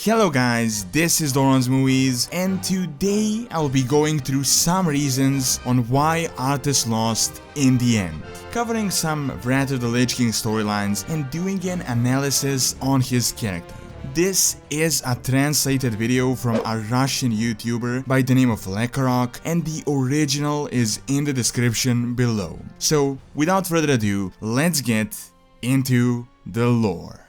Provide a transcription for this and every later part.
Hello guys, this is Doran's Movies, and today I'll be going through some reasons on why Arthas lost in the end, covering some Wrath of the Lich King storylines and doing an analysis on his character. This is a translated video from a Russian YouTuber by the name of Lekarok, and the original is in the description below. So without further ado, let's get into the lore.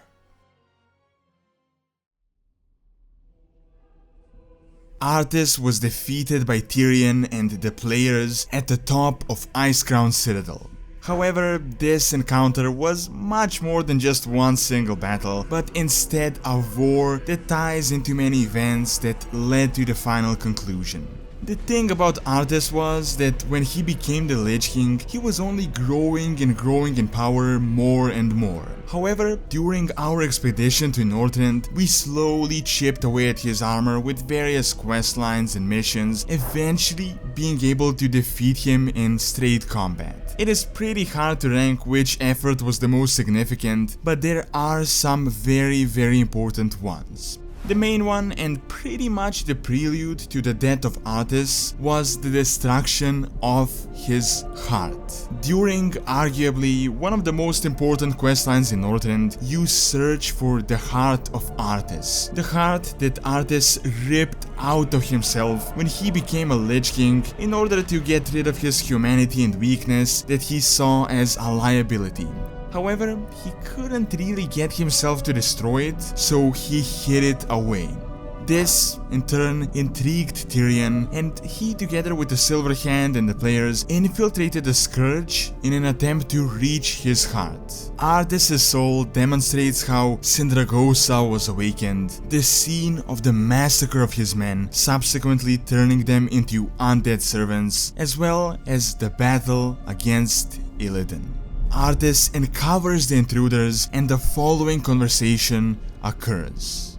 Arthas was defeated by Tyrion and the players at the top of Icecrown Citadel. However, this encounter was much more than just one single battle, but instead a war that ties into many events that led to the final conclusion. The thing about Arthas was that when he became the Lich King, he was only growing in power more and more. However, during our expedition to Northrend, we slowly chipped away at his armor with various questlines and missions, eventually being able to defeat him in straight combat. It is pretty hard to rank which effort was the most significant, but there are some very important ones. The main one, and pretty much the prelude to the death of Arthas, was the destruction of his heart. During arguably one of the most important questlines in Northrend, you search for the heart of Arthas. The heart that Arthas ripped out of himself when he became a Lich King in order to get rid of his humanity and weakness that he saw as a liability. However, he couldn't really get himself to destroy it, so he hid it away. This, in turn, intrigued Tyrion, and he, together with the Silver Hand and the players, infiltrated the Scourge in an attempt to reach his heart. Arthas' soul demonstrates how Sindragosa was awakened, the scene of the massacre of his men, subsequently turning them into undead servants, as well as the battle against Illidan. Arthas uncovers the intruders, and the following conversation occurs.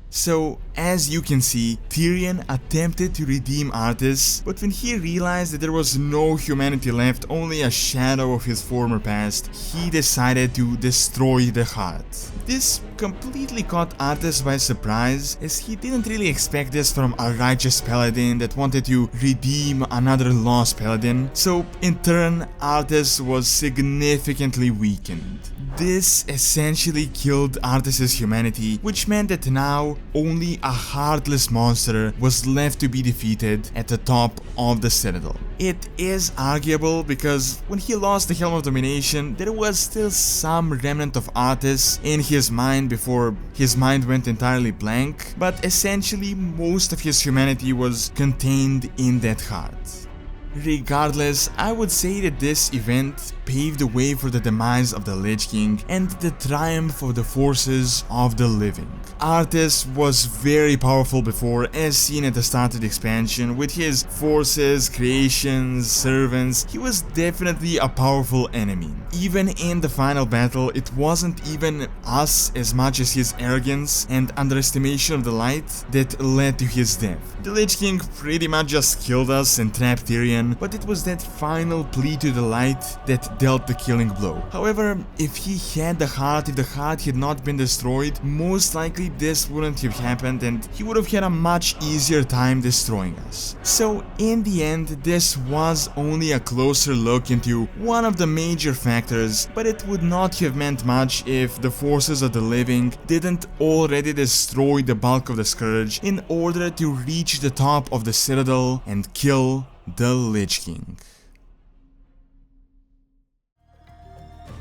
So, as you can see, Tyrion attempted to redeem Arthas, but when he realized that there was no humanity left, only a shadow of his former past, he decided to destroy the heart. This completely caught Arthas by surprise, as he didn't really expect this from a righteous paladin that wanted to redeem another lost paladin, so in turn Arthas was significantly weakened. This essentially killed Arthas' humanity, which meant that now only a heartless monster was left to be defeated at the top of the Citadel. It is arguable because when he lost the Helm of Domination, there was still some remnant of Arthas in his mind before his mind went entirely blank, but essentially most of his humanity was contained in that heart. Regardless, I would say that this event paved the way for the demise of the Lich King and the triumph of the forces of the living. Arthas was very powerful before, as seen at the start of the expansion, with his forces, creations, servants. He was definitely a powerful enemy. Even in the final battle, it wasn't even us as much as his arrogance and underestimation of the light that led to his death. The Lich King pretty much just killed us and trapped Tyrion, but it was that final plea to the light that dealt the killing blow. However, if he had the heart, if the heart had not been destroyed, most likely this wouldn't have happened and he would have had a much easier time destroying us. So in the end, this was only a closer look into one of the major factors, but it would not have meant much if the forces of the living didn't already destroy the bulk of the Scourge in order to reach the top of the Citadel and kill the Lich King.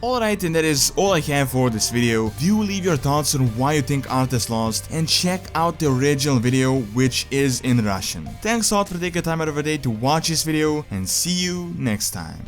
Alright, and that is all I have for this video. Do leave your thoughts on why you think Arthas lost, and check out the original video, which is in Russian. Thanks a lot for taking time out of your day to watch this video, and see you next time.